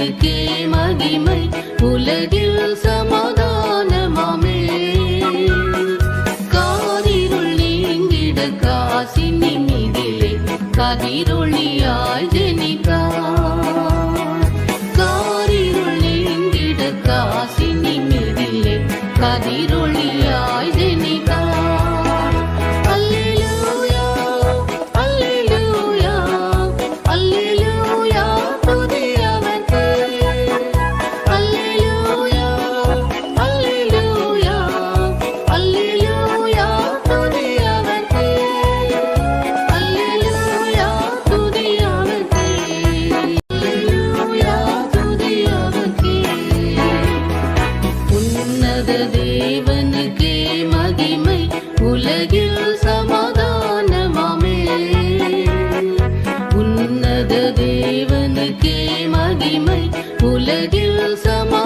தேவனுக்கே மகிமை, உலகில் சமாதானமாமே. காரிருள் நீங்கிட காசினி மீதிலே கதிரொளியாய் ஜெனித்தார். காரிருள் நீங்கிட காசினி மீதிலே கதிரொளியாய் ஜெனித்தார். அல்லேலூயா, அல்லேலூயா, அல்லேலூயா, துதி அவர்க்கே. அல்லேலூயா, அல்லேலூயா, அல்லேலூயா, துதி அவர்க்கே. அல்லேலூயா, துதி அவர்க்கே. அல்லேலூயா, துதி அவர்க்கே. உன்னத தேவனுக்கே மகிமை, உலகில் சமாதானமாமே. உன்னத தேவனுக்கே மகிமை, உலகில் சமாதானமாமே.